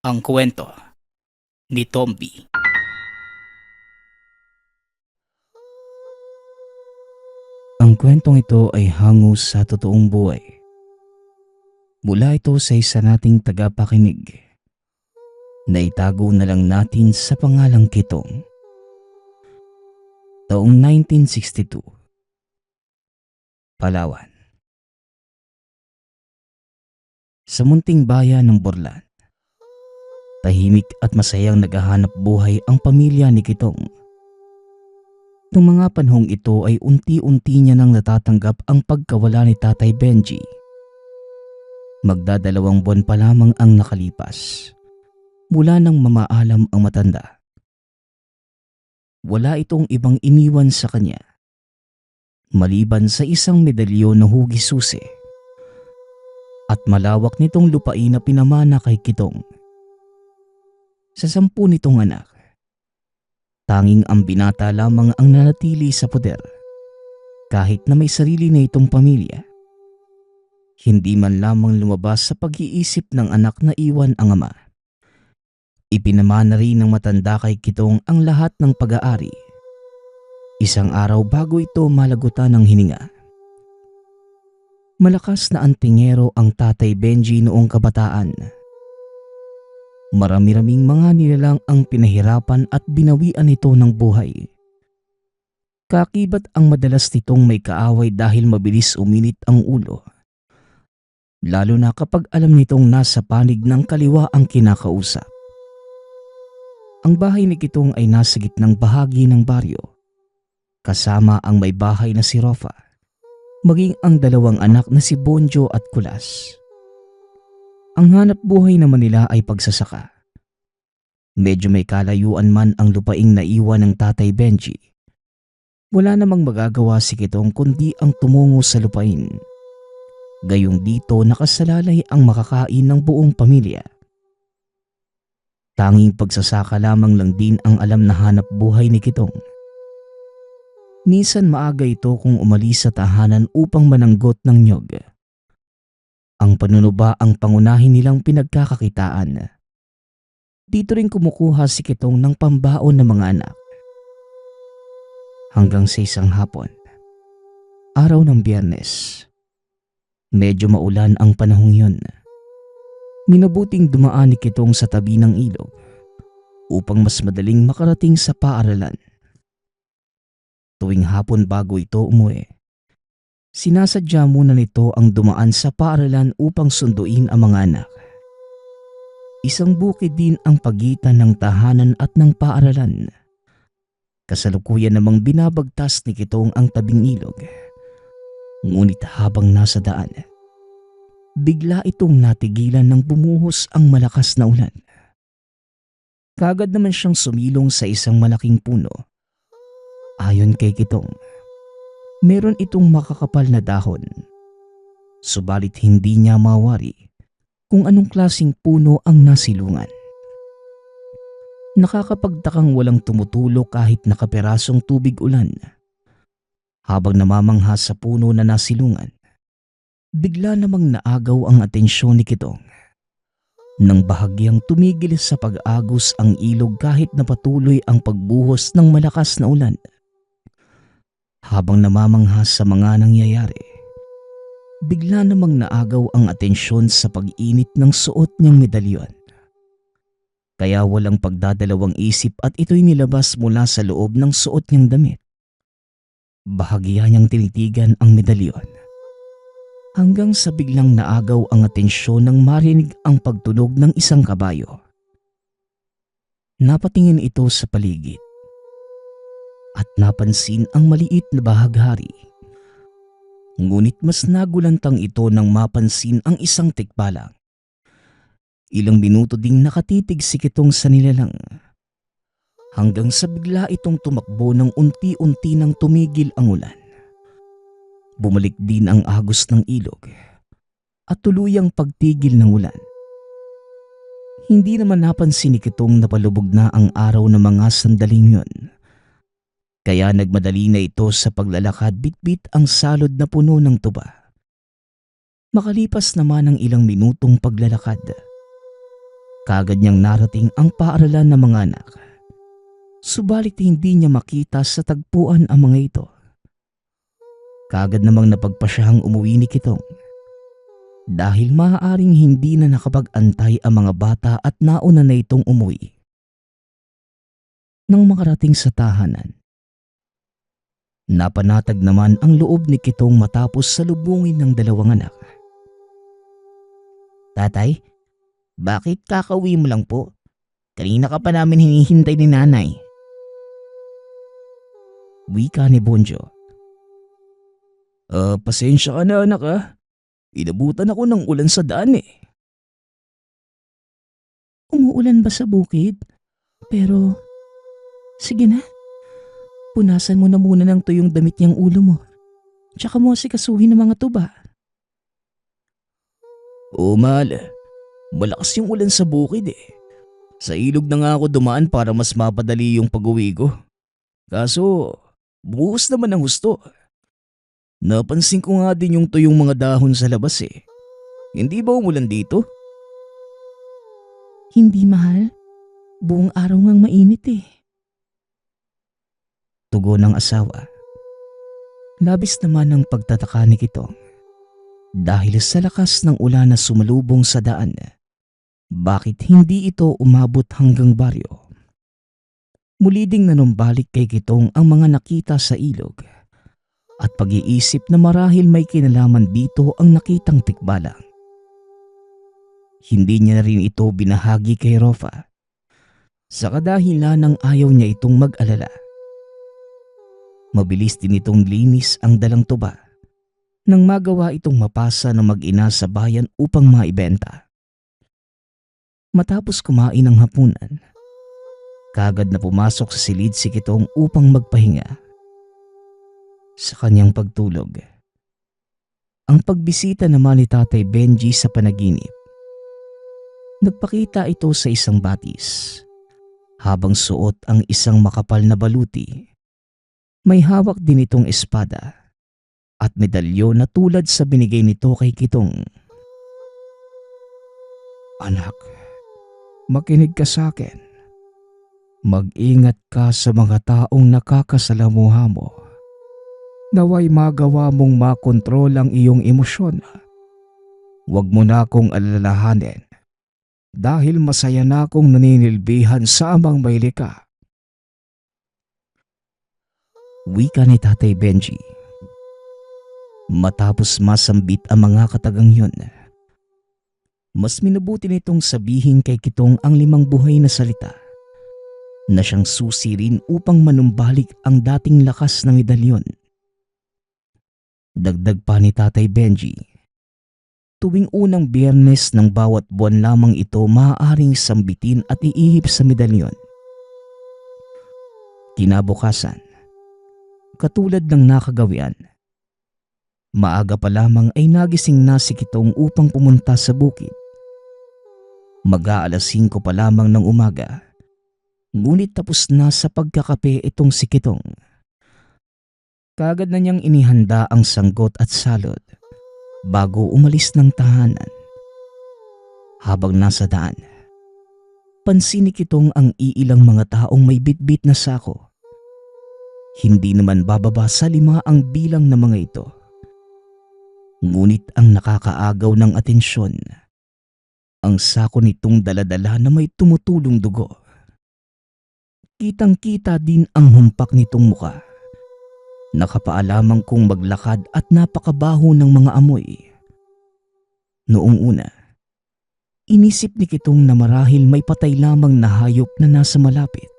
Ang kwento ni Tomby. Ang kwentong ito ay hango sa totoong buhay. Mula ito sa isa nating tagapakinig na itago na lang natin sa pangalang Kitong. Taong 1962, Palawan. Sa munting bayan ng Borlan, tahimik at masayang naghahanap buhay ang pamilya ni Kitong. Noong mga panahong ito ay unti-unti niya nang natatanggap ang pagkawala ni Tatay Benji. Magdadalawang buwan pa lamang ang nakalipas mula nang mamaalam ang matanda. Wala itong ibang iniwan sa kanya maliban sa isang medalyon na hugis susi at malawak nitong lupain na pinamana kay Kitong. Sa 10 nitong anak, tanging ang binata lamang ang nanatili sa poder kahit na may sarili na itong pamilya. Hindi man lamang lumabas sa pag-iisip ng anak na iwan ang ama. Ipinamana rin ng matanda kay Kitong ang lahat ng pag-aari. Isang araw bago ito malagutan ng hininga. Malakas na antingero ang Tatay Benji noong kabataan. Marami-raming mga nilalang ang pinahirapan at binawian ito ng buhay. Kakibat ang madalas nitong may kaaway dahil mabilis uminit ang ulo. Lalo na kapag alam nitong nasa panig ng kaliwa ang kinakausap. Ang bahay ni Kitong ay nasa gitnang bahagi ng baryo. Kasama ang may bahay na si Rofa, maging ang 2 anak na si Bonjo at Kulas. Ang hanap buhay naman nila ay pagsasaka. Medyo may kalayuan man ang lupaing naiwan ng Tatay Benji. Wala namang magagawa si Kitong kundi ang tumungo sa lupain. Gayong dito nakasalalay ang makakain ng buong pamilya. Tanging pagsasaka lamang lang din ang alam na hanap buhay ni Kitong. Minsan maaga ito kung umalis sa tahanan upang mananggot ng nyog. Ang panunuba ang pangunahin nilang pinagkakakitaan. Dito rin kumukuha si Kitong ng pambaon ng mga anak. Hanggang sa isang hapon, araw ng Biyernes, medyo maulan ang panahong yun. Minabuting dumaan ni Kitong sa tabi ng ilog upang mas madaling makarating sa paaralan. Tuwing hapon bago ito umuwi, sinasadya muna nito ang dumaan sa paaralan upang sunduin ang mga anak. Isang bukid din ang pagitan ng tahanan at ng paaralan. Kasalukuyan namang binabagtas ni Kitong ang tabing ilog. Ngunit habang nasa daan, bigla itong natigilan nang bumuhos ang malakas na ulan. Kaagad naman siyang sumilong sa isang malaking puno. Ayon kay Kitong, meron itong makakapal na dahon. Subalit hindi niya mawari kung anong klaseng puno ang nasilungan. Nakakapagtakang walang tumutulo kahit nakapirasong tubig ulan. Habang namamangha sa puno na nasilungan, bigla namang naagaw ang atensyon ni Kitong. Nang bahagyang tumigil sa pag-agos ang ilog kahit na patuloy ang pagbuhos ng malakas na ulan. Habang namamangha sa mga nangyayari, bigla namang naagaw ang atensyon sa pag-init ng suot niyang medalyon. Kaya walang pagdadalawang isip at ito'y nilabas mula sa loob ng suot niyang damit. Bahagya niyang tinitigan ang medalyon. Hanggang sa biglang naagaw ang atensyon nang marinig ang pagtunog ng isang kabayo. Napatingin ito sa paligid at napansin ang maliit na bahaghari. Ngunit mas nagulantang ito nang mapansin ang isang tikbalang. Ilang minuto ding nakatitig si Kitong sa nilalang. Hanggang sa bigla itong tumakbo ng unti-unti nang tumigil ang ulan. Bumalik din ang agos ng ilog at tuluyang pagtigil ng ulan. Hindi naman napansin ni Kitong na palubog na ang araw ng mga sandaling yun. Kaya nagmadali na ito sa paglalakad bitbit ang salod na puno ng tuba. Makalipas naman ang ilang minutong paglalakad, Kagad niyang narating ang paaralan ng mga anak. Subalit hindi niya makita sa tagpuan ang mga ito. Kagad namang napagpasyahang umuwi ni Kitong dahil maaaring hindi na nakapag-antay ang mga bata at nauna na itong umuwi. Nang makarating sa tahanan, napanatag naman ang loob ni Kitong matapos salubungin ng dalawang anak. Tatay, bakit kakauwi mo lang po? Kanina ka pa namin hinihintay ni nanay. Wika ni Bonjo. Pasensya ka na anak ah. Inabutan ako ng ulan sa daan eh. Umuulan ba sa bukid? Pero, sige na. Punasan mo na muna ng tuyong damit niyang ulo mo. Tsaka mo asikasuhin ng mga tuba. Oo mahal, malakas yung ulan sa bukid eh. Sa ilog na nga ako dumaan para mas mapadali yung pag-uwi ko. Kaso, buhos naman ang husto. Napansin ko nga din yung tuyong mga dahon sa labas eh. Hindi ba umulan dito? Hindi mahal. Buong araw ngang mainit eh. Tugon ng asawa. Labis naman ang pagtataka ni Kitong. Dahil sa lakas ng ulan na sumalubong sa daan, bakit hindi ito umabot hanggang baryo? Muli ding nanumbalik kay Kitong ang mga nakita sa ilog at pag-iisip na marahil may kinalaman dito ang nakitang tikbalang. Hindi niya na rin ito binahagi kay Rofa sa kadahilan ng ayaw niya itong mag-alala. Mabilis din itong linis ang dalang tuba nang magawa itong mapasa ng mag-ina sa bayan upang maibenta. Matapos kumain ng hapunan, kagad na pumasok sa silid si Kitong upang magpahinga. Sa kanyang pagtulog, ang pagbisita naman ni Tatay Benji sa panaginip. Nagpakita ito sa isang batis. Habang suot ang isang makapal na baluti, may hawak din itong espada at medalyon na tulad sa binigay nito kay Kitong. Anak, makinig ka sa akin. Mag-ingat ka sa mga taong nakakasalamuha mo. Naway magawa mong makontrol ang iyong emosyon. Huwag mo na akong alalahanin dahil masaya na akong naninilbihan sa amang may likha. Wika ni Tatay Benji. Matapos masambit ang mga katagang yun, mas minabuti nitong sabihin kay Kitong ang 5 buhay na salita na siyang susi rin upang manumbalik ang dating lakas ng medalyon. Dagdag pa ni Tatay Benji, tuwing unang Biyernes ng bawat buwan lamang ito maaaring sambitin at iihip sa medalyon. Kinabukasan, katulad ng nakagawian, maaga pa lamang ay nagising na si Kitong upang pumunta sa bukid. Mag-aalas 5 pa lamang ng umaga, ngunit tapos na sa pagkakape itong si Kitong. Kagad na niyang inihanda ang sanggot at salod bago umalis ng tahanan. Habang nasa daan, pansin ni Kitong ang iilang mga taong may bitbit na sako. Hindi naman bababa sa 5 ang bilang ng mga ito. Ngunit ang nakakaagaw ng atensyon, ang sako nitong daladala na may tumutulong dugo. Kitang-kita din ang humpak nitong muka. Nakapaalamang kong maglakad at napakabaho ng mga amoy. Noong una, inisip ni Kitong na marahil may patay lamang na hayop na nasa malapit.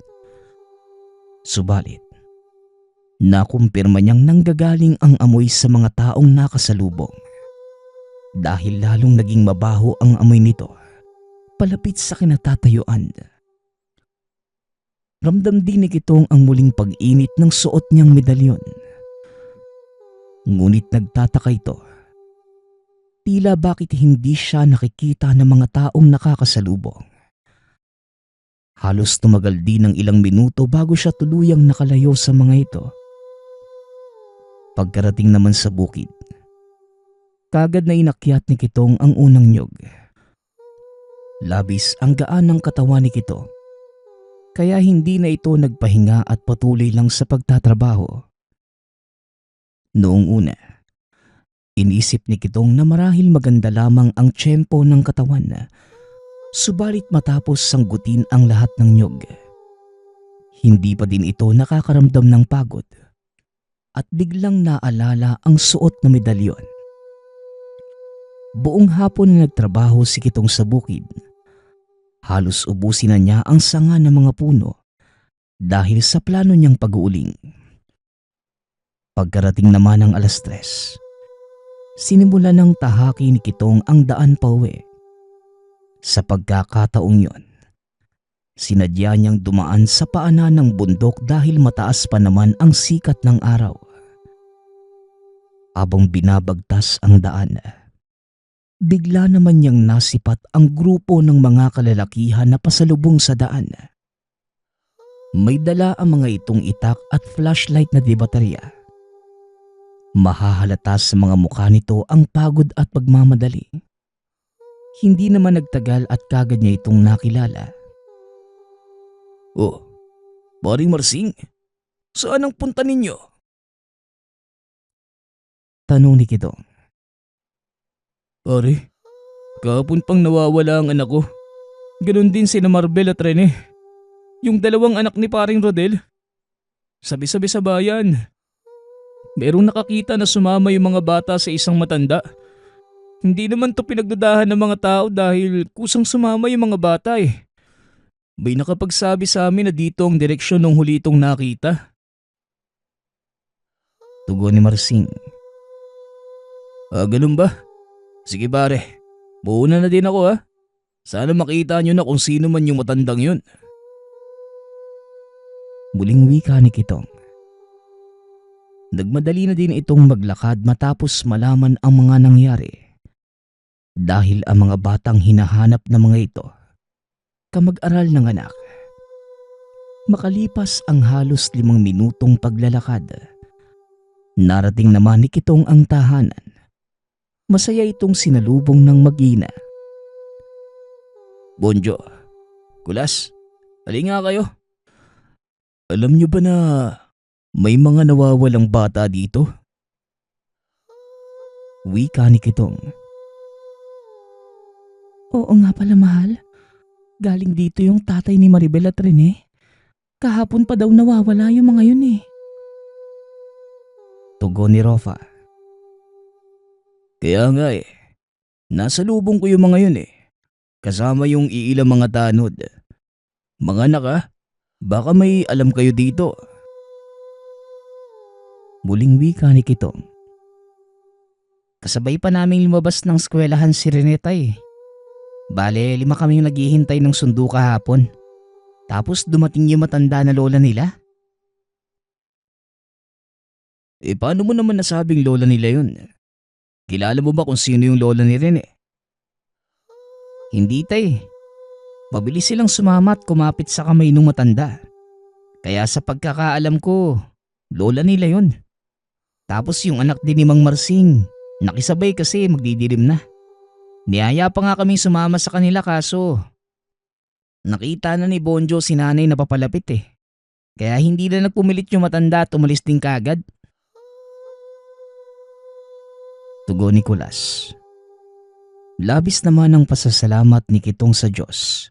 Subalit, nakumpirma niyang nanggagaling ang amoy sa mga taong nakasalubong. Dahil lalong naging mabaho ang amoy nito, palapit sa kinatatayuan. Ramdam din ni Kitong ang muling pag-init ng suot niyang medalyon. Ngunit nagtataka ito. Tila bakit hindi siya nakikita ng mga taong nakakasalubong. Halos tumagal din ng ilang minuto bago siya tuluyang nakalayo sa mga ito. Pagkarating naman sa bukid, kagad na inakyat ni Kitong ang unang niyog. Labis ang gaan ng katawan ni Kitong, kaya hindi na ito nagpahinga at patuloy lang sa pagtatrabaho. Noong una, inisip ni Kitong na marahil maganda lamang ang tiyempo ng katawan, subalit matapos sanggutin ang lahat ng nyog, hindi pa din ito nakakaramdam ng pagod at biglang naalala ang suot na medalyon. Buong hapon na nagtrabaho si Kitong sa bukid. Halos ubusin na niya ang sanga ng mga puno dahil sa plano niyang pag-uuling. Pagkarating naman ng 3:00, sinimulan ng tahaki ni Kitong ang daan pauwi. Sa pagkakataong yon, sinadya niyang dumaan sa paanan ng bundok dahil mataas pa naman ang sikat ng araw. Habang binabagtas ang daan, bigla naman niyang nasipat ang grupo ng mga kalalakihan na pasalubong sa daan. May dala ang mga itong itak at flashlight na debaterya. Mahahalata sa mga mukha nito ang pagod at pagmamadali. Hindi naman nagtagal at kagad niya itong nakilala. "Oh, Paring Marsing, saan ang punta ninyo?" Tanong ni Kitong. "Pare, kahapon pang nawawala ang anak ko. Ganon din sina Marbel at Rene. Yung dalawang anak ni Paring Rodel. Sabi-sabi sa bayan. Merong nakakita na sumama yung mga bata sa isang matanda. Hindi naman to pinagdudahan ng mga tao dahil kusang sumama yung mga bata eh. May nakapagsabi sa amin na dito ang direksyon ng huli itong nakita." Tugon ni Marsing. Ganun ba? Sige pare, buuna na din ako ha. Sana makita nyo na kung sino man yung matandang yun." Muling wika ni Kitong. Nagmadali na din itong maglakad matapos malaman ang mga nangyari. Dahil ang mga batang hinahanap ng mga ito, kamag-aral ng anak. Makalipas ang halos 5 minutong paglalakad, narating naman ni Kitong ang tahanan. Masaya itong sinalubong ng mag-ina. "Bonjo, Kulas, hali nga kayo. Alam nyo ba na may mga nawawalang bata dito?" Wika ni Kitong. "Oo nga pala mahal. Galing dito yung tatay ni Maribel at Rene. Kahapon pa daw nawawala yung mga yun eh." Tugon ni Rofa. "Kaya nga eh, nasa lubong ko yung mga yun eh. Kasama yung iilang mga tanod. Mga anak ha, baka may alam kayo dito." Muling wika ni Kitong. "Kasabay pa naming lumabas ng eskwelahan si Reneta eh. Bale, 5 kaming naghihintay ng sundo kahapon. Tapos dumating yung matanda na lola nila." Paano mo naman nasabing lola nila yun? Kilala mo ba kung sino yung lola ni Rene?" "Hindi tay. Mabilis silang sumama at kumapit sa kamay ng matanda. Kaya sa pagkakaalam ko, lola nila yun. Tapos yung anak din ni Mang Marsing, nakisabay kasi magdidilim na. Niyaya pa nga kaming sumama sa kanila kaso nakita na ni Bonjo si nanay na papalapit eh. Kaya hindi na nagpumilit yung matanda at umalis din kagad." Tugon ni Kulas. Labis naman ang pasasalamat ni Kitong sa Diyos.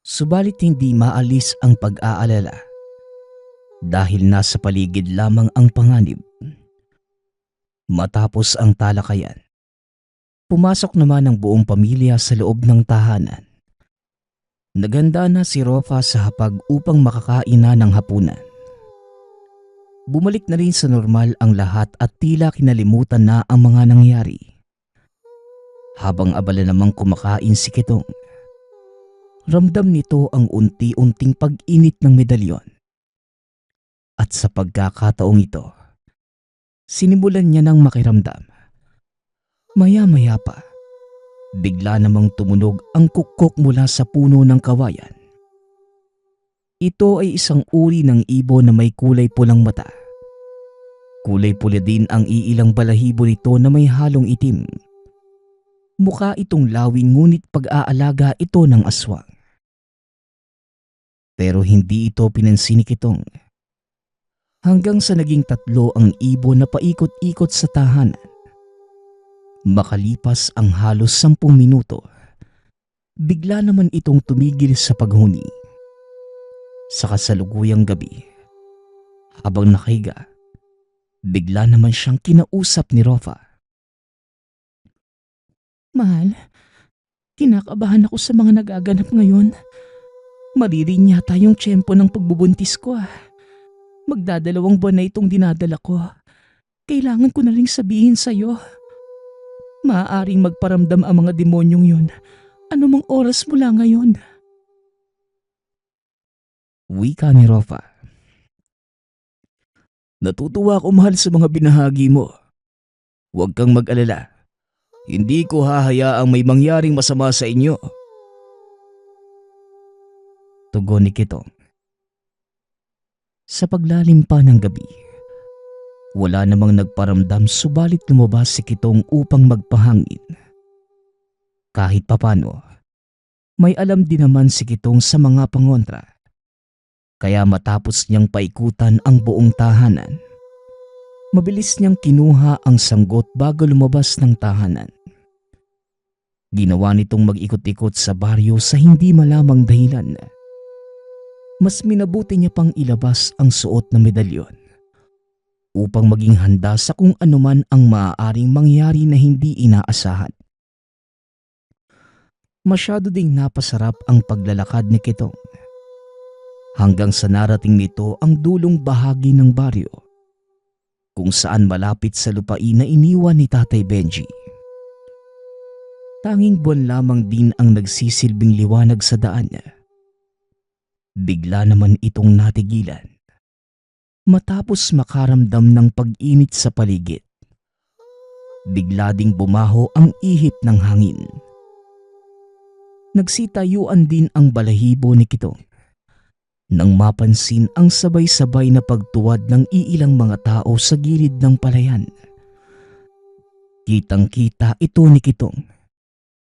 Subalit hindi maalis ang pag-aalala dahil nasa paligid lamang ang panganib. Matapos ang talakayan, pumasok naman ang buong pamilya sa loob ng tahanan. Naghanda na si Rofa sa hapag upang makakain na ng hapunan. Bumalik na rin sa normal ang lahat at tila kinalimutan na ang mga nangyari. Habang abala namang kumakain si Kitong, ramdam nito ang unti-unting pag-init ng medalyon. At sa pagkakataong ito, sinimulan niya ng makiramdam. Maya-maya pa, bigla namang tumunog ang kukok mula sa puno ng kawayan. Ito ay isang uri ng ibon na may kulay pulang mata. Kulay pula din ang iilang balahibo nito na may halong itim. Mukha itong lawing ngunit pag-aalaga ito ng aswang. Pero hindi ito pinansin ni Kitong. Hanggang sa naging 3 ang ibon na paikot-ikot sa tahanan. Makalipas ang halos 10 minuto, bigla naman itong tumigil sa paghuni. Sa kasalukuyang gabi, habang nakahiga, bigla naman siyang kinausap ni Rofa. Mahal, kinakabahan ako sa mga nagaganap ngayon. Maririn yata yung tiyempo ng pagbubuntis ko. Magdadalawang buwan na itong dinadala ko. Kailangan ko na ring sabihin sa'yo. Maaaring magparamdam ang mga demonyong yun. Anumang oras mula ngayon. Wika ni Rofa. Natutuwa ako mahal sa mga binahagi mo. Huwag kang mag-alala. Hindi ko hahayaang may mangyaring masama sa inyo. Tugon ni Kitong. Sa paglalim pa ng gabi, wala namang nagparamdam subalit lumabas si Kitong upang magpahangin. Kahit papano, may alam din naman si Kitong sa mga pangontra. Kaya matapos niyang paikutan ang buong tahanan, mabilis niyang kinuha ang sanggot bago lumabas ng tahanan. Ginawa nitong mag-ikot-ikot sa baryo sa hindi malamang dahilan. Mas minabuti niya pang ilabas ang suot na medalyon upang maging handa sa kung anuman ang maaaring mangyari na hindi inaasahan. Masyado ding napasarap ang paglalakad ni Kitong hanggang sa narating nito ang dulong bahagi ng baryo kung saan malapit sa lupain na iniwan ni Tatay Benji. Tanging buwan lamang din ang nagsisilbing liwanag sa daan niya. Bigla naman itong natigilan matapos makaramdam ng pag-init sa paligid. Bigla ding bumaho ang ihip ng hangin. Nagsitayuan din ang balahibo ni Kitong nang mapansin ang sabay-sabay na pagtuwad ng iilang mga tao sa gilid ng palayan. Kitang-kita ito ni Kitong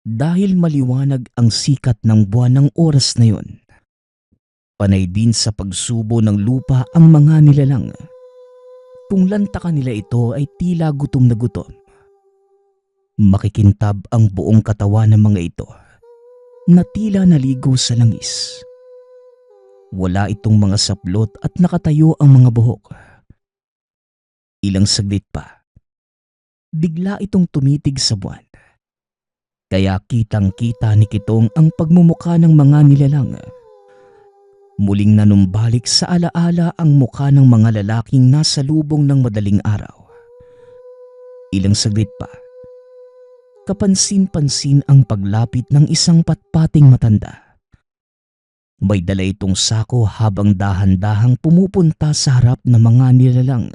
dahil maliwanag ang sikat ng buwan ng oras na yon. Panay din sa pagsubo ng lupa ang mga nilalang. Kung lantakan nila ito ay tila gutom na gutom. Makikintab ang buong katawan ng mga ito na tila naligo sa langis. Wala itong mga saplot at nakatayo ang mga buhok. Ilang saglit pa, bigla itong tumitig sa buwan. Kaya kitang-kita ni Kitong ang pagmumukha ng mga nilalang. Muling nanumbalik sa alaala ang mukha ng mga lalaking nasa lubong ng madaling araw. Ilang saglit pa, kapansin-pansin ang paglapit ng isang patpating matanda. May dala itong sako habang dahan-dahang pumupunta sa harap ng mga nilalang.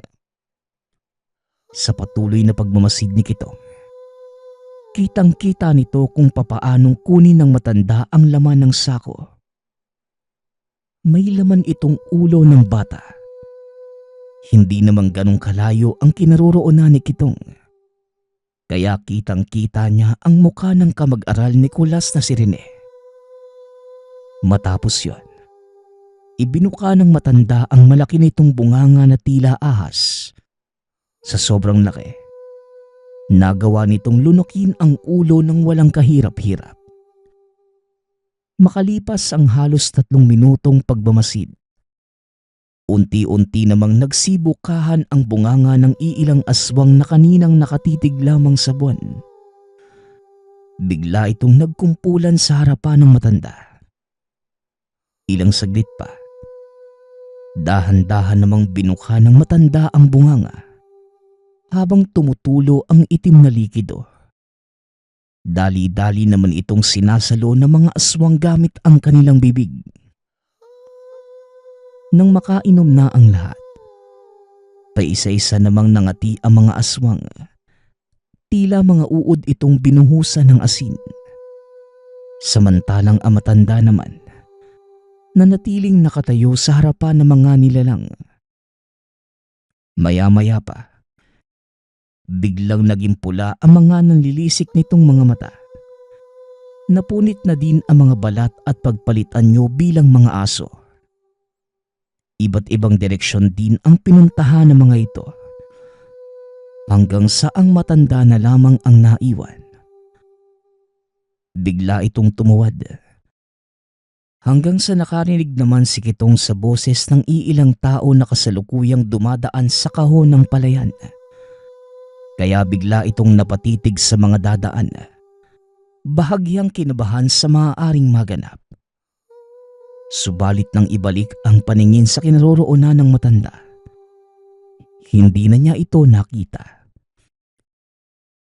Sa patuloy na pagmamasid ni Kitong, kitang-kita nito kung papaanong kunin ng matanda ang laman ng sako. May laman itong ulo ng bata. Hindi naman ganong kalayo ang kinaroroonan ni Kitong. Kaya kitang-kita niya ang mukha ng kamag-aral ni Kulas na si Rene. Matapos yon, ibinuka ng matanda ang malaki nitong bunganga na tila ahas. Sa sobrang laki, nagawa nitong lunukin ang ulo ng walang kahirap-hirap. Makalipas ang halos 3 minutong pagmamasid, unti-unti namang nagsibukahan ang bunganga ng iilang aswang na kaninang nakatitig lamang sa buwan. Bigla itong nagkumpulan sa harapan ng matanda. Ilang saglit pa, dahan-dahan namang binuka ng matanda ang bunganga habang tumutulo ang itim na likido. Dali-dali naman itong sinasalo ng mga aswang gamit ang kanilang bibig. Nang makainom na ang lahat, paisa-isa namang nangati ang mga aswang. Tila mga uod itong binuhusan ng asin. Samantalang ang matanda naman, nanatiling nakatayo sa harapan ng mga nilalang. Maya-maya pa, biglang naging pula ang mga nanlilisik nitong mga mata. Napunit na din ang mga balat at pagpalitan nyo bilang mga aso. Iba't ibang direksyon din ang pinuntahan ng mga ito. Hanggang sa ang matanda na lamang ang naiwan. Bigla itong tumuwad. Hanggang sa nakarinig naman si Kitong sa boses ng iilang tao na kasalukuyang dumadaan sa kahon ng palayan. Kaya bigla itong napatitig sa mga dadaan. Bahagyang kinabahan sa maaaring maganap. Subalit nang ibalik ang paningin sa kinaroroonan ng matanda, hindi na niya ito nakita.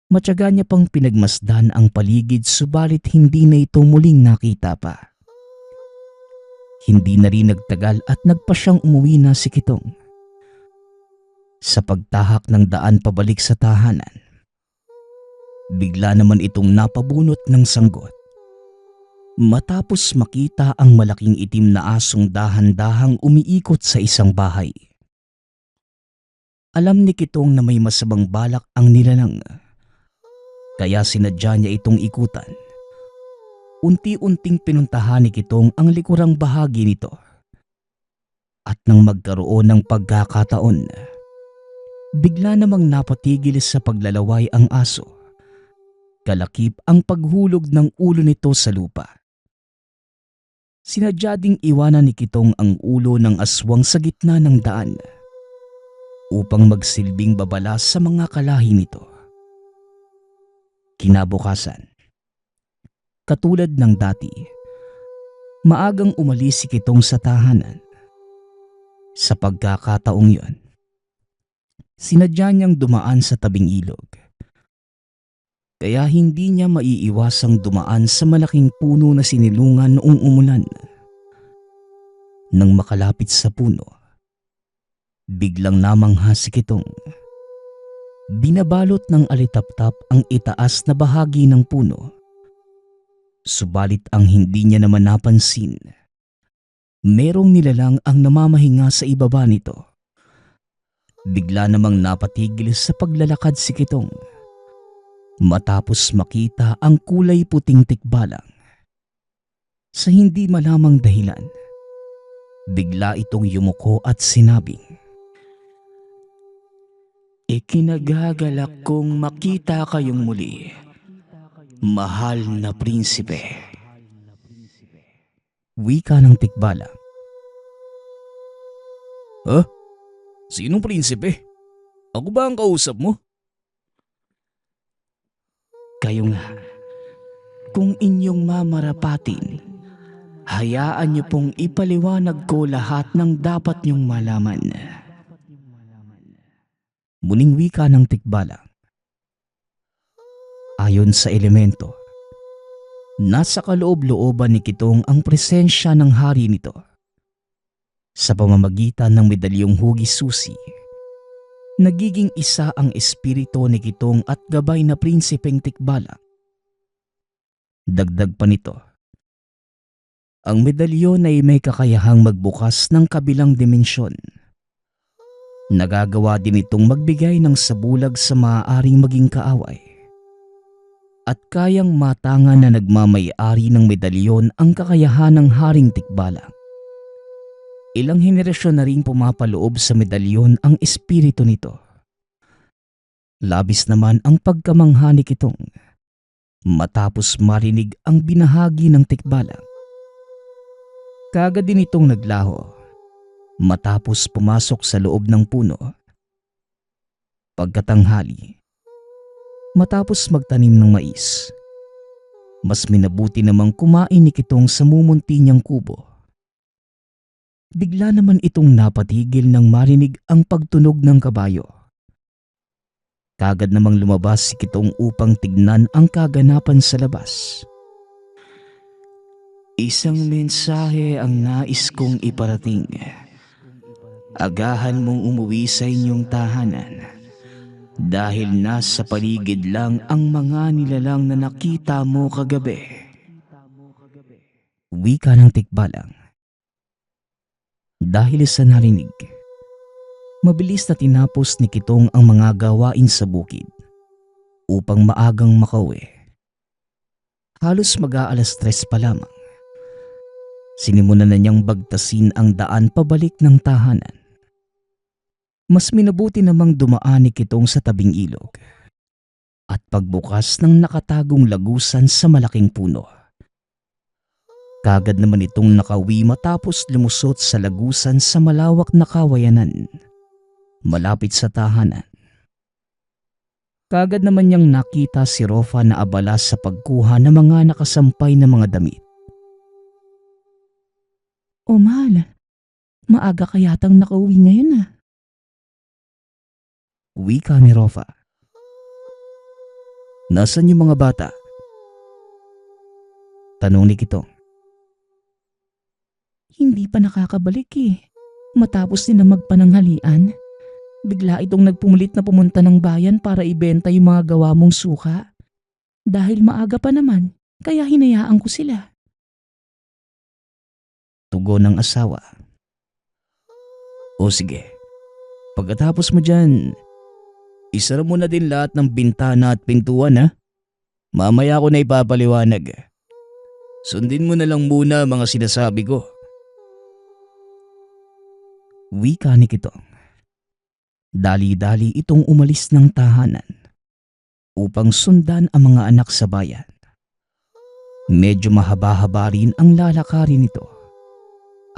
Matyaga niya pang pinagmasdan ang paligid subalit hindi na ito muling nakita pa. Hindi na rin nagtagal at nagpa siyang umuwi na si Kitong. Sa pagtahak ng daan pabalik sa tahanan, bigla naman itong napabunot ng sanggot. Matapos makita ang malaking itim na asong dahan-dahang umiikot sa isang bahay. Alam ni Kitong na may masamang balak ang nilalang, kaya sinadya niya itong ikutan. Unti-unting pinuntahan ni Kitong ang likurang bahagi nito. At nang magkaroon ng pagkakataon, bigla namang napatigil sa paglalaway ang aso. Kalakip ang paghulog ng ulo nito sa lupa. Sinadya ding iwanan ni Kitong ang ulo ng aswang sa gitna ng daan upang magsilbing babala sa mga kalahi nito. Kinabukasan, katulad ng dati, maagang umalis si Kitong sa tahanan. Sa pagkakataong yon, sinadya niyang dumaan sa tabing ilog. Kaya hindi niya maiiwasang dumaan sa malaking puno na sinilungan noong umulan. Nang makalapit sa puno, biglang namangha si Kitong. Binabalot ng alitaptap ang itaas na bahagi ng puno. Subalit ang hindi niya naman napansin, merong nilalang ang namamahinga sa ibaba nito. Bigla namang napatigil sa paglalakad si Kitong. Matapos makita ang kulay puting tikbalang. Sa hindi malamang dahilan, bigla itong yumuko at sinabing, "Ikinagagalak kong makita kayong muli, mahal na prinsipe." Wika ng tikbalang. "Ha? Sinong prinsipe? Ako ba ang kausap mo?" "Kayo nga. Kung inyong mamarapatin, hayaan niyo pong ipaliwanag ko lahat ng dapat niyong malaman." Muling wika ng tikbalang. Ayon sa elemento, nasa kaloob-looban ni Kitong ang presensya ng hari nito. Sa pamamagitan ng medalyong hugis susi, nagiging isa ang espiritu ni Kitong at gabay na prinsipeng tikbalang. Dagdag pa nito, ang medalyon ay may kakayahang magbukas ng kabilang dimensyon. Nagagawa din itong magbigay ng sabulag sa maaaring maging kaaway. At kayang matangan na nagmamay-ari ng medalyon ang kakayahan ng haring tikbalang. Ilang henerasyon na rin pumapaloob sa medalyon ang espiritu nito. Labis naman ang pagkamangha ni Kitong matapos marinig ang binahagi ng tikbalang. Kaagad din itong naglaho matapos pumasok sa loob ng puno. Pagkatanghali, matapos magtanim ng mais, mas minabuti namang kumain ni Kitong sa mumunti niyang kubo. Bigla naman itong napatigil nang marinig ang pagtunog ng kabayo. Kaagad namang lumabas si Kitong upang tignan ang kaganapan sa labas. "Isang mensahe ang nais kong iparating. Agahan mong umuwi sa inyong tahanan dahil nasa paligid lang ang mga nilalang na nakita mo kagabi." Wika ng tikbalang. Dahil sa narinig, mabilis na tinapos ni Kitong ang mga gawain sa bukid upang maagang makauwi. Halos mag-aalas 3 pa lamang. Sinimulan na niyang bagtasin ang daan pabalik ng tahanan. Mas minabuti namang dumaan ni Kitong sa tabing ilog at pagbukas ng nakatagong lagusan sa malaking puno. Kagad naman itong nakauwi matapos lumusot sa lagusan sa malawak na kawayanan malapit sa tahanan. Kagad naman niyang nakita si Rofa na abala sa pagkuha ng mga nakasampay na mga damit. O mahal, maaga ka yatang nakauwi ngayon ah. Wika ni Rofa. Nasaan yung mga bata? Tanong ni Kitong. Hindi pa nakakabalik eh. Matapos nila magpananghalian, bigla itong nagpumulit na pumunta ng bayan para ibenta yung mga gawa mong suka. Dahil maaga pa naman, kaya hinayaan ko sila. Tugon ng asawa. O sige, pagkatapos mo dyan, isara mo na din lahat ng bintana at pintuan ha. Mamaya ko na ipapaliwanag. Sundin mo na lang muna mga sinasabi ko. Wika ni Kitong. Dali-dali itong umalis ng tahanan upang sundan ang mga anak sa bayan. Medyo mahaba-haba rin ang lalakarin nito.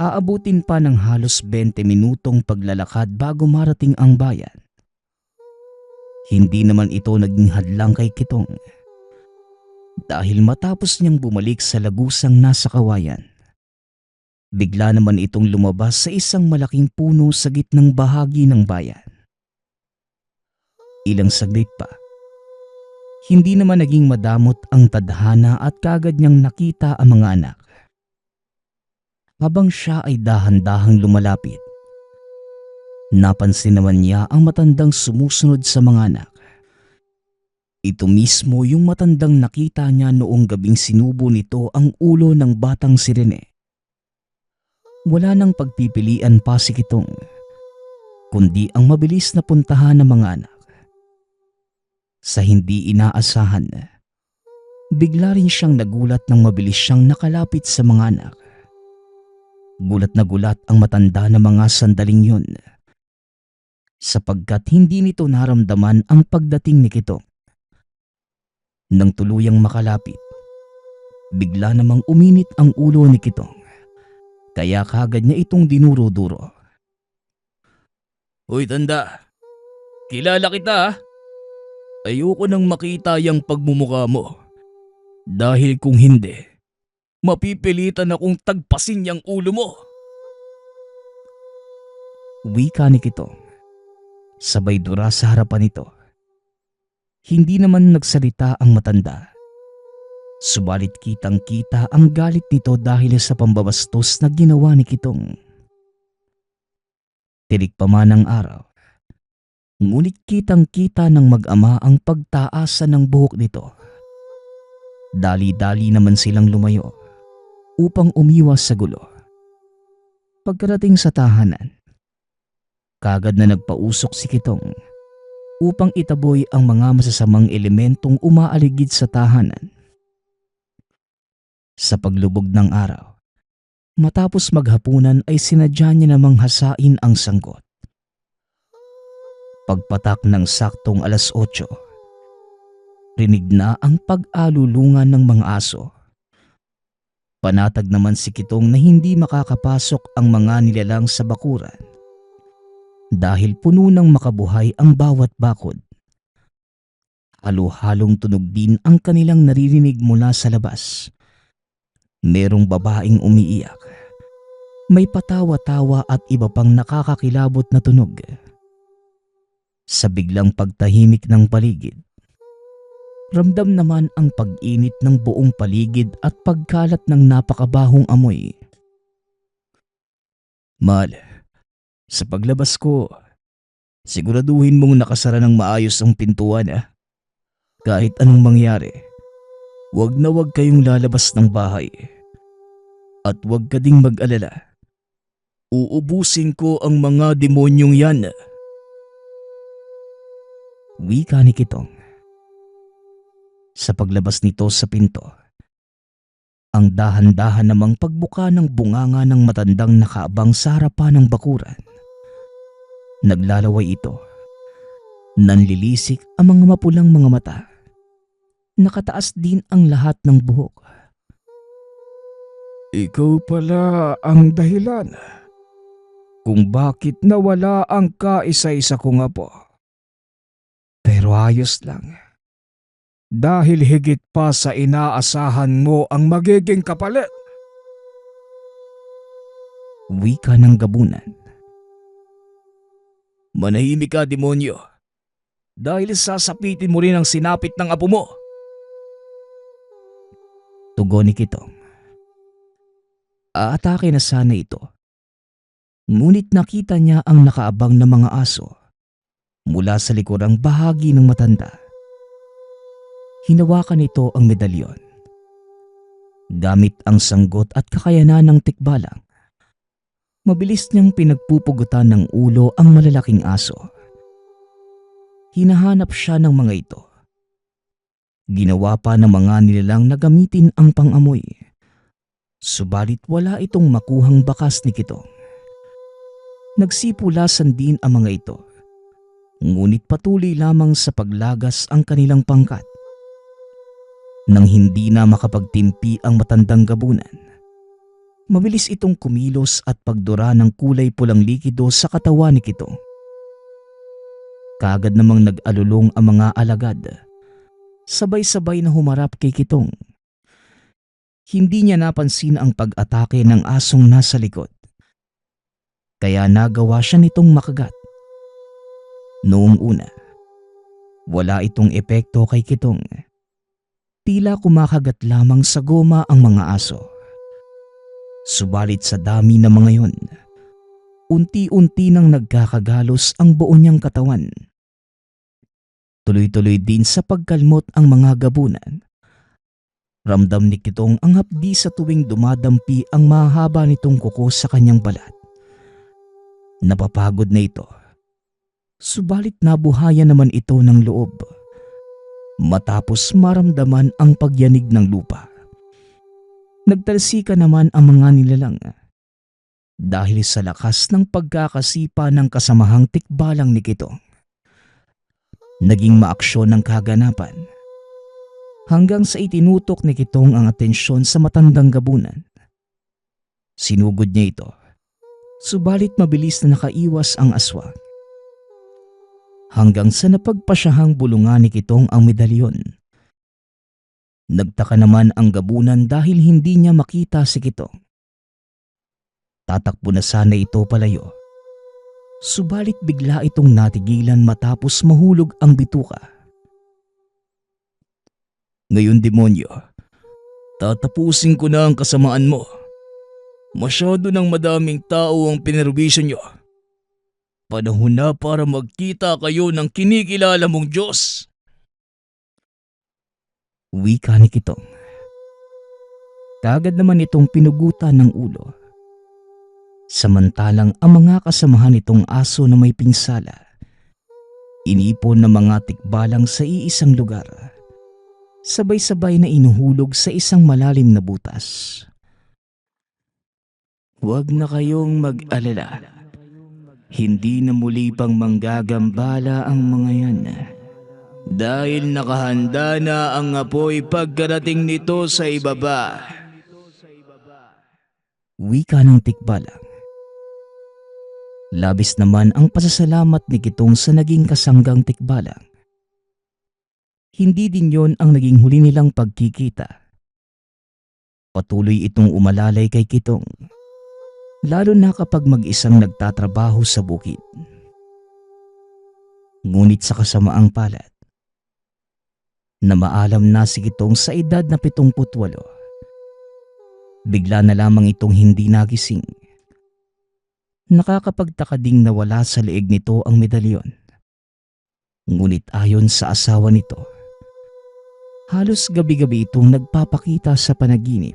Aabutin pa ng halos 20 minutong paglalakad bago marating ang bayan. Hindi naman ito naging hadlang kay Kitong dahil matapos niyang bumalik sa lagusang nasa kawayan, bigla naman itong lumabas sa isang malaking puno sa gitnang bahagi ng bayan. Ilang saglit pa, hindi naman naging madamot ang tadhana at kagad niyang nakita ang mga anak. Habang siya ay dahan-dahang lumalapit, napansin naman niya ang matandang sumusunod sa mga anak. Ito mismo yung matandang nakita niya noong gabing sinubo nito ang ulo ng batang si Rene. Wala nang pagpipilian pa si Kitong, kundi ang mabilis na puntahan ng mga anak. Sa hindi inaasahan, bigla rin siyang nagulat nang mabilis siyang nakalapit sa mga anak. Gulat na gulat ang matanda na mga sandaling yun, sapagkat hindi nito naramdaman ang pagdating ni Kitong. Nang tuluyang makalapit, bigla namang uminit ang ulo ni Kitong, kaya kagad niya itong dinuro-duro. Hoy tanda, kilala kita ha? Ayoko nang makita yung pagmumukha mo. Dahil kung hindi, mapipilitan akong tagpasin yung ulo mo. Wika ni Kitong, sabay dura sa harapan nito. Hindi naman nagsalita ang matanda. Subalit kitang-kita ang galit nito dahil sa pambabastos na ginawa ni Kitong. Tirik pa man ang araw, ngunit kitang-kita ng mag-ama ang pagtaasan ng buhok nito. Dali-dali naman silang lumayo upang umiwas sa gulo. Pagkarating sa tahanan, kagad na nagpausok si Kitong upang itaboy ang mga masasamang elementong umaaligid sa tahanan. Sa paglubog ng araw, matapos maghapunan ay sinadya niya namang hasain ang sangkot. Pagpatak ng saktong alas 8, rinig na ang pag-alulungan ng mga aso. Panatag naman si Kitong na hindi makakapasok ang mga nilalang sa bakuran dahil puno ng makabuhay ang bawat bakod. Halo-halong tunog din ang kanilang naririnig mula sa labas. Merong babaeng umiiyak, may patawa-tawa at iba pang nakakakilabot na tunog. Sa biglang pagtahimik ng paligid, ramdam naman ang pag-init ng buong paligid at pagkalat ng napakabahong amoy. Mahal, sa paglabas ko, siguraduhin mong nakasara ng maayos ang pintuan ha. Kahit anong mangyari, wag na wag kayong lalabas ng bahay. At wag ka ding mag-alala. Uubusin ko ang mga demonyong yan. Wika ni Kitong. Sa paglabas nito sa pinto, ang dahan-dahan namang pagbuka ng bunganga ng matandang nakaabang sa harapan ng bakuran. Naglalaway ito. Nanlilisik ang mga mapulang mga mata. Nakataas din ang lahat ng buhok. Ikaw pala ang dahilan kung bakit nawala ang kaisa-isa kong apo. Pero ayos lang. Dahil higit pa sa inaasahan mo ang magiging kapalit. Wika ng gabunan. Manahimik ka, demonyo. Dahil sasapitin mo rin ang sinapit ng apo mo. Tugon ni Kitong. Aatake na sana ito. Ngunit nakita niya ang nakaabang na mga aso mula sa likurang bahagi ng matanda. Hinawakan nito ang medalyon. Gamit ang sanggot at kakayanan ng tikbalang, mabilis niyang pinagpupugutan ng ulo ang malalaking aso. Hinahanap siya ng mga ito. Ginawa pa ng mga nilalang na gamitin ang pangamoy. Subalit wala itong makuhang bakas ni Kitong. Nagsipulasan din ang mga ito. Ngunit patuloy lamang sa paglagas ang kanilang pangkat. Nang hindi na makapagtimpi ang matandang gabunan, mabilis itong kumilos at pagdura ng kulay pulang likido sa katawan ni Kitong. Kaagad namang nag-alulong ang mga alagad. Sabay-sabay na humarap kay Kitong. Hindi niya napansin ang pag-atake ng asong nasa likod. Kaya nagawa siya nitong makagat. Noong una, wala itong epekto kay Kitong. Tila kumakagat lamang sa goma ang mga aso. Subalit sa dami ng mga yon, unti-unti nang nagkakagalos ang buo niyang katawan. Tuloy-tuloy din sa pagkalmot ang mga gabunan. Ramdam ni Kitong ang hapdi sa tuwing dumadampi ang mahaba nitong kuko sa kanyang balat. Napapagod na ito. Subalit nabuhayan naman ito ng loob. Matapos maramdaman ang pagyanig ng lupa. Nagtalsika naman ang mga nilalang. Dahil sa lakas ng pagkakasipa ng kasamahang tikbalang ni Kitong. Naging maaksyon ng kaganapan. Hanggang sa itinutok ni Kitong ang atensyon sa matandang gabunan. Sinugod niya ito. Subalit mabilis na nakaiwas ang aswang. Hanggang sa napagpasyahang bulungan ni Kitong ang medalyon. Nagtaka naman ang gabunan dahil hindi niya makita si Kitong. Tatakbo na sana ito palayo. Subalit bigla itong natigilan matapos mahulog ang bituka. Ngayon, demonyo, tatapusin ko na ang kasamaan mo. Masyado ng madaming tao ang pinerbisyo nyo. Panahon na para magkita kayo ng kinikilala mong Diyos. Wika ni Kitong. Kagad naman itong pinugutan ng ulo. Samantalang ang mga kasamahan nitong aso na may pinsala, inipon ng mga tikbalang sa iisang lugar. Sabay-sabay na inuhulog sa isang malalim na butas. Huwag na kayong mag-alala. Hindi na muli pang manggagambala ang mga yan. Dahil nakahanda na ang apoy pagkarating nito sa ibaba. Wika ng tikbalang. Labis naman ang pasasalamat ni Kitong sa naging kasanggang tikbalang. Hindi din yon ang naging huli nilang pagkikita. Patuloy itong umalalay kay Kitong, lalo na kapag mag-isang nagtatrabaho sa bukid. Ngunit sa kasamaang palad, na maalam na si Kitong sa edad na 78, bigla na lamang itong hindi nagising. Nakakapagtaka ding nawala sa leeg nito ang medalyon. Ngunit ayon sa asawa nito, halos gabi-gabi itong nagpapakita sa panaginip.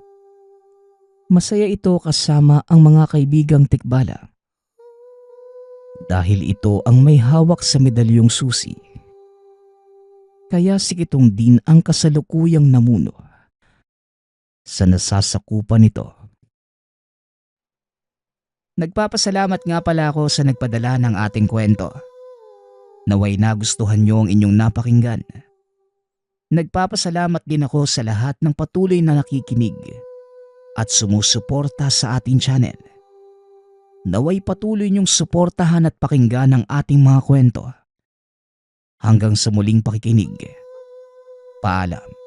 Masaya ito kasama ang mga kaibigang tikbala. Dahil ito ang may hawak sa medalyong susi. Kaya si Kitong din ang kasalukuyang namuno. sa nasasakupan nito. Nagpapasalamat nga pala ako sa nagpadala ng ating kwento. Naway nagustuhan niyo ang inyong napakinggan. Nagpapasalamat din ako sa lahat ng patuloy na nakikinig At sumusuporta sa ating channel. Naway patuloy niyong suportahan at pakinggan ang ating mga kwento. Hanggang sa muling pakikinig. Paalam.